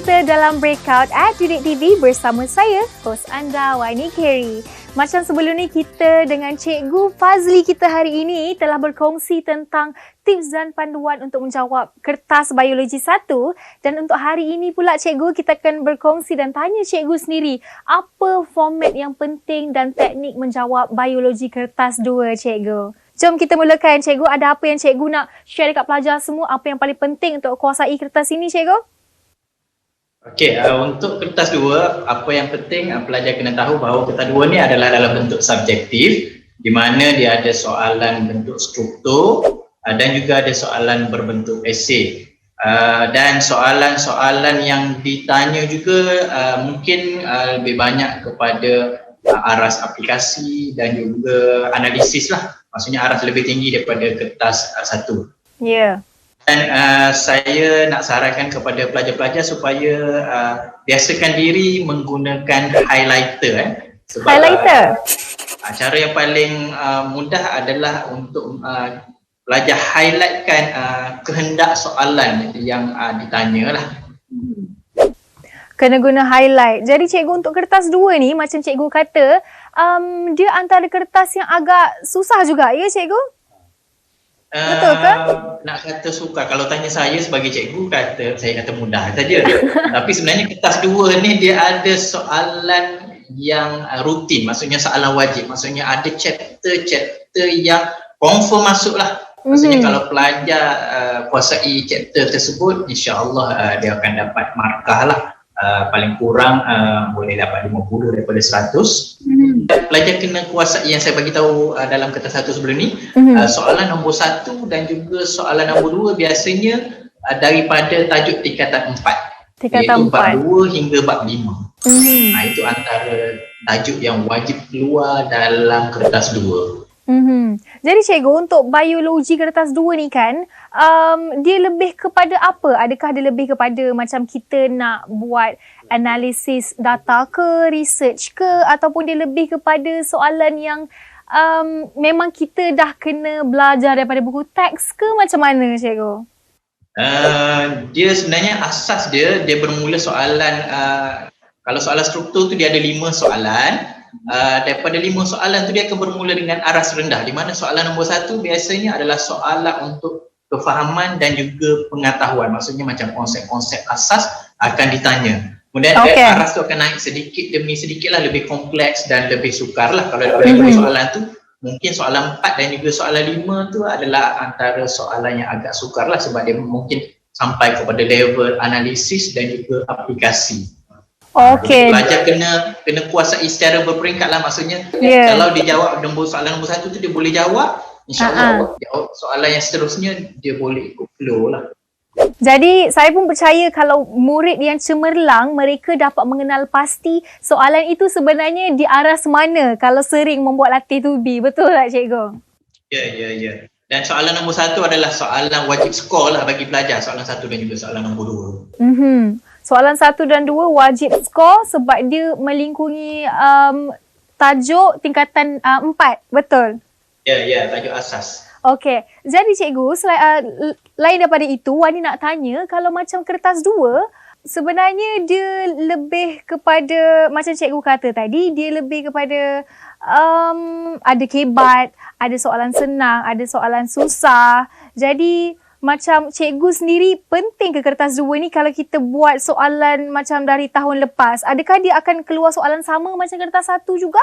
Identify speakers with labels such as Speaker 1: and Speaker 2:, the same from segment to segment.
Speaker 1: kita dalam Breakout at Didik TV bersama saya, host anda Wani Carey. Macam sebelum ni kita dengan Cikgu Fazli kita hari ini telah berkongsi tentang tips dan panduan untuk menjawab kertas biologi 1, dan untuk hari ini pula Cikgu kita akan berkongsi dan tanya Cikgu sendiri apa format yang penting dan teknik menjawab biologi kertas 2, Cikgu. Jom kita mulakan, Cikgu. Ada apa yang Cikgu nak share dekat pelajar semua? Apa yang paling penting untuk kuasai kertas ini, Cikgu?
Speaker 2: Okey, untuk kertas 2, apa yang penting pelajar kena tahu bahawa kertas 2 ni adalah dalam bentuk subjektif, di mana dia ada soalan bentuk struktur dan juga ada soalan berbentuk esei. Dan soalan-soalan yang ditanya juga mungkin lebih banyak kepada aras aplikasi dan juga analisis lah. Maksudnya aras lebih tinggi daripada kertas 1.
Speaker 1: Ya.
Speaker 2: Dan saya nak sarankan kepada pelajar-pelajar supaya biasakan diri menggunakan highlighter. Sebab,
Speaker 1: highlighter?
Speaker 2: Cara yang paling mudah adalah untuk pelajar highlightkan kehendak soalan yang ditanya lah.
Speaker 1: Kena guna highlight. Jadi Cikgu untuk kertas 2 ni macam Cikgu kata, dia antara kertas yang agak susah juga, ya Cikgu? Betul ke?
Speaker 2: Nak kata sukar, kalau tanya saya sebagai cikgu, saya kata mudah saja. Tapi sebenarnya kertas 2 ni dia ada soalan yang rutin, maksudnya soalan wajib. Maksudnya ada chapter yang confirm masuk lah. Maksudnya kalau pelajar kuasai chapter tersebut, insya-Allah dia akan dapat markah lah. Paling kurang boleh dapat 50 daripada 100. Pelajar kena kuasai yang saya bagi tahu dalam kertas 1 sebelum ni. Soalan nombor 1 dan juga soalan nombor 2 biasanya daripada tajuk tingkatan 4.
Speaker 1: Tingkatan 4.
Speaker 2: Iaitu bab 2 hingga bab 5. Itu antara tajuk yang wajib keluar dalam kertas 2.
Speaker 1: Jadi Cikgu, untuk biologi kertas 2 ni kan, dia lebih kepada apa? Adakah dia lebih kepada macam kita nak buat analisis data ke, research ke, ataupun dia lebih kepada soalan yang memang kita dah kena belajar daripada buku teks ke, macam mana Cikgu?
Speaker 2: Dia sebenarnya asas dia bermula soalan, kalau soalan struktur tu dia ada 5 soalan. Daripada 5 soalan tu dia akan bermula dengan aras rendah, di mana soalan nombor 1 biasanya adalah soalan untuk kefahaman dan juga pengetahuan. Maksudnya macam konsep-konsep asas akan ditanya. Kemudian aras tu akan naik sedikit demi sedikit lah, lebih kompleks dan lebih sukar lah. Kalau daripada 5 soalan tu, mungkin soalan 4 dan juga soalan 5 tu adalah antara soalan yang agak sukar lah, sebab dia mungkin sampai kepada level analisis dan juga aplikasi.
Speaker 1: Okey.
Speaker 2: Pelajar kena kuasai secara berperingkat lah, maksudnya kalau dia jawab soalan nombor 1 tu dia boleh jawab, insya-Allah soalan yang seterusnya dia boleh ikut flow lah.
Speaker 1: Jadi saya pun percaya kalau murid yang cemerlang, mereka dapat mengenal pasti soalan itu sebenarnya di aras mana kalau sering membuat latih tubi. Betul tak Cikgu?
Speaker 2: Ya. Dan soalan nombor 1 adalah soalan wajib skor lah bagi pelajar, soalan 1 dan juga soalan nombor 2.
Speaker 1: Soalan 1 dan 2 wajib skor sebab dia melingkungi tajuk tingkatan 4, betul?
Speaker 2: Ya, tajuk asas.
Speaker 1: Okey, jadi Cikgu, lain daripada itu, Wani nak tanya, kalau macam kertas 2, sebenarnya dia lebih kepada, macam Cikgu kata tadi, dia lebih kepada ada kebat, ada soalan senang, ada soalan susah. Jadi macam Cikgu sendiri, penting ke kertas 2 ni kalau kita buat soalan macam dari tahun lepas? Adakah dia akan keluar soalan sama macam kertas 1 juga?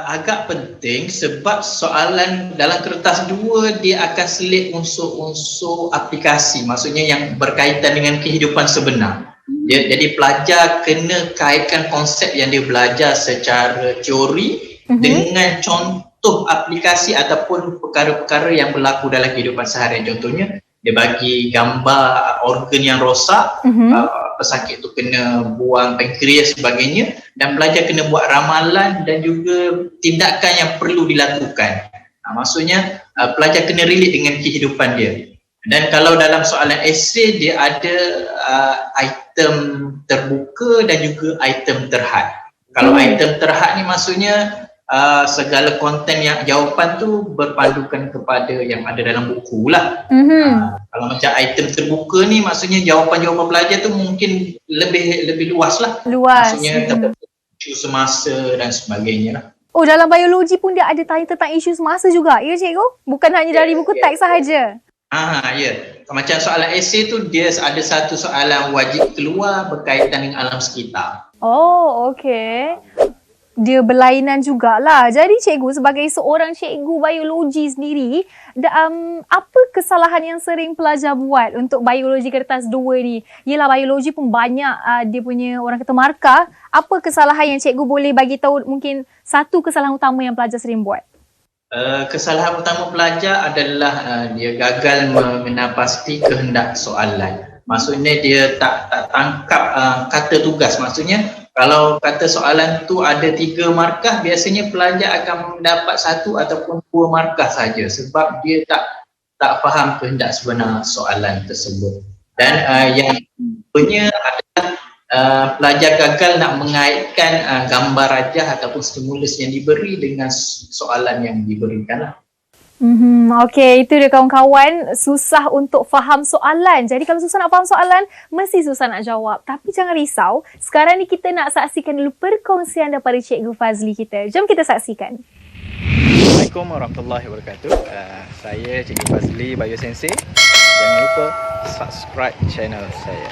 Speaker 2: Agak penting sebab soalan dalam kertas 2 dia akan selit unsur-unsur aplikasi, maksudnya yang berkaitan dengan kehidupan sebenar. Jadi pelajar kena kaitkan konsep yang dia belajar secara teori dengan contoh aplikasi ataupun perkara-perkara yang berlaku dalam kehidupan seharian. Contohnya dia bagi gambar organ yang rosak, pesakit tu kena buang pankreas sebagainya, dan pelajar kena buat ramalan dan juga tindakan yang perlu dilakukan. Maksudnya pelajar kena relate dengan kehidupan dia. Dan kalau dalam soalan esei dia ada item terbuka dan juga item terhad. Kalau item terhad ni maksudnya segala konten yang jawapan tu berpandukan kepada yang ada dalam buku lah. Kalau macam item terbuka ni maksudnya jawapan-jawapan pelajar tu mungkin lebih luas lah. Maksudnya isu semasa dan sebagainya lah.
Speaker 1: Oh, dalam biologi pun dia ada tanya tentang isu semasa juga, ya cikgu? Bukan hanya dari buku teks sahaja.
Speaker 2: Ya. Macam soalan esei tu dia ada satu soalan wajib keluar berkaitan dengan alam sekitar.
Speaker 1: Oh, okey. Dia berlainan jugalah. Jadi cikgu sebagai seorang cikgu biologi sendiri, apa kesalahan yang sering pelajar buat untuk biologi kertas 2 ni? Yelah, biologi pun banyak dia punya orang kata markah. Apa kesalahan yang cikgu boleh bagi tahu, mungkin satu kesalahan utama yang pelajar sering buat?
Speaker 2: Kesalahan utama pelajar adalah dia gagal mengenal pasti kehendak soalan. Maksudnya dia tak tangkap kata tugas. Maksudnya kalau kata soalan tu ada 3 markah, biasanya pelajar akan mendapat 1 ataupun 2 markah saja sebab dia tak faham kehendak sebenar soalan tersebut. Dan yang punya adalah pelajar gagal nak mengaitkan gambar rajah ataupun stimulus yang diberi dengan soalan yang diberikan lah.
Speaker 1: Okey, itu dia kawan-kawan, susah untuk faham soalan. Jadi kalau susah nak faham soalan, mesti susah nak jawab. Tapi jangan risau, sekarang ni kita nak saksikan dulu perkongsian daripada Cikgu Fazli kita. Jom kita saksikan.
Speaker 3: Assalamualaikum warahmatullahi wabarakatuh. Saya Cikgu Fazli Biosensei. Jangan lupa subscribe channel saya.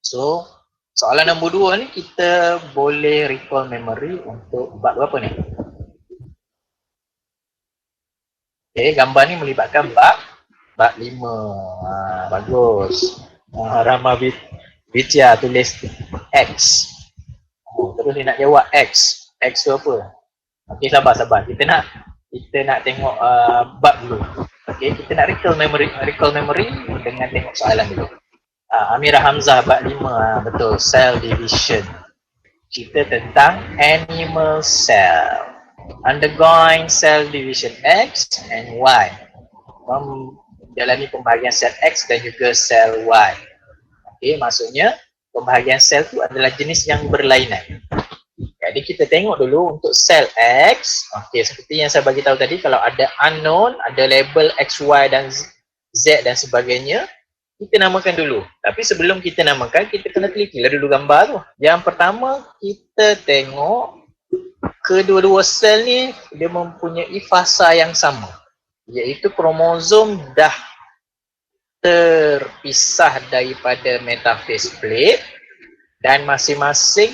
Speaker 2: So, soalan nombor 2 ni kita boleh recall memory untuk bab berapa ni? Okay, gambar ni melibatkan bab 5. Bagus. Rama Vidya tulis X. Terus dia nak jawab X. X tu apa? Okay, sabar. Kita nak tengok bab dulu. Okay, kita nak recall memory dengan tengok soalan dulu. Amirah Hamzah bab 5, betul, cell division. Cerita tentang animal cell undergoing cell division X and Y, menjalani pembahagian sel X dan juga sel Y. Okey, maksudnya pembahagian sel tu adalah jenis yang berlainan. Jadi kita tengok dulu untuk sel X. Okey, seperti yang saya bagi tahu tadi, kalau ada unknown, ada label X, Y dan Z dan sebagainya, kita namakan dulu. Tapi sebelum kita namakan, kita kena telitilah dulu gambar tu. Yang pertama, kita tengok kedua-dua sel ni dia mempunyai fasa yang sama, iaitu kromosom dah terpisah daripada metaphase plate dan masing-masing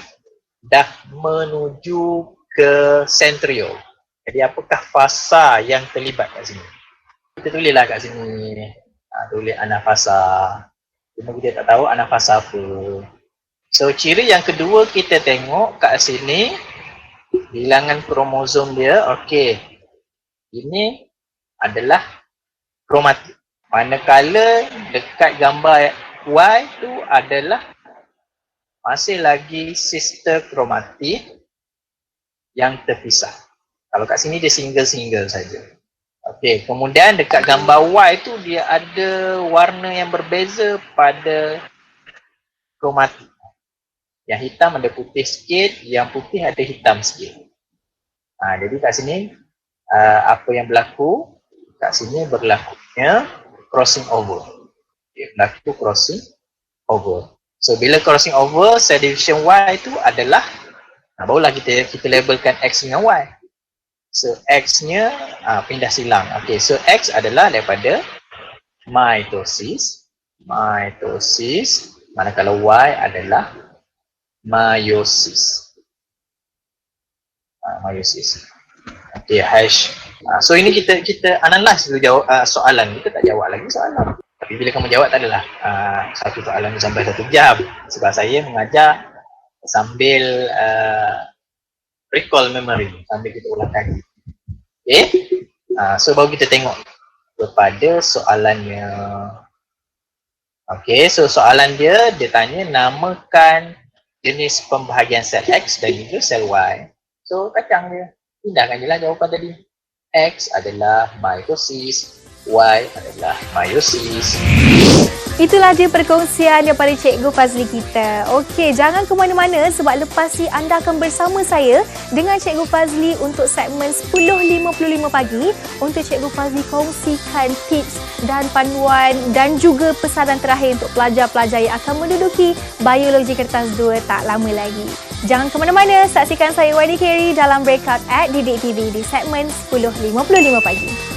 Speaker 2: dah menuju ke centriole. Jadi apakah fasa yang terlibat kat sini? Kita tulislah kat sini. Tulis anafasa. Cuma kita tak tahu anafasa apa. So ciri yang kedua kita tengok kat sini, bilangan kromosom dia. Okey, ini adalah kromatik. Manakala dekat gambar Y tu adalah masih lagi sister kromatik yang terpisah. Kalau kat sini dia single-single saja. Okey, kemudian dekat gambar Y tu dia ada warna yang berbeza pada kromatik. Yang hitam ada putih sikit, yang putih ada hitam sikit. Jadi kat sini apa yang berlaku? Kat sini berlakunya crossing over. Okay, berlaku crossing over. So bila crossing over, cell division Y itu adalah barulah kita labelkan X dengan Y. So X-nya pindah silang. Okey, so X adalah daripada mitosis, manakala Y adalah meiosis. Meiosis. Okey, hash. So ini kita analyze dulu jawab soalan. Kita tak jawab lagi soalan. Tapi bila kamu jawab tak adalah satu soalan sampai 1 jam. Sebab saya mengajar sambil recall memory, sambil kita ulang kaji. Okay, so baru kita tengok kepada soalannya.
Speaker 3: Okey, so soalan dia tanya namakan jenis pembahagian sel X dan juga sel Y. So kacang dia. Pindahkan je lah jawapan tadi. X adalah mitosis, Y adalah meiosis.
Speaker 1: Itulah dia perkongsian daripada Cikgu Fazli kita. Okey, jangan ke mana-mana sebab lepas ni anda akan bersama saya dengan Cikgu Fazli untuk segmen 10.55 pagi untuk Cikgu Fazli kongsikan tips dan panduan dan juga pesanan terakhir untuk pelajar-pelajar yang akan menduduki Biologi Kertas 2 tak lama lagi. Jangan ke mana-mana, saksikan saya Wadi Kerry dalam Breakout at Didik TV di segmen 10.55 pagi.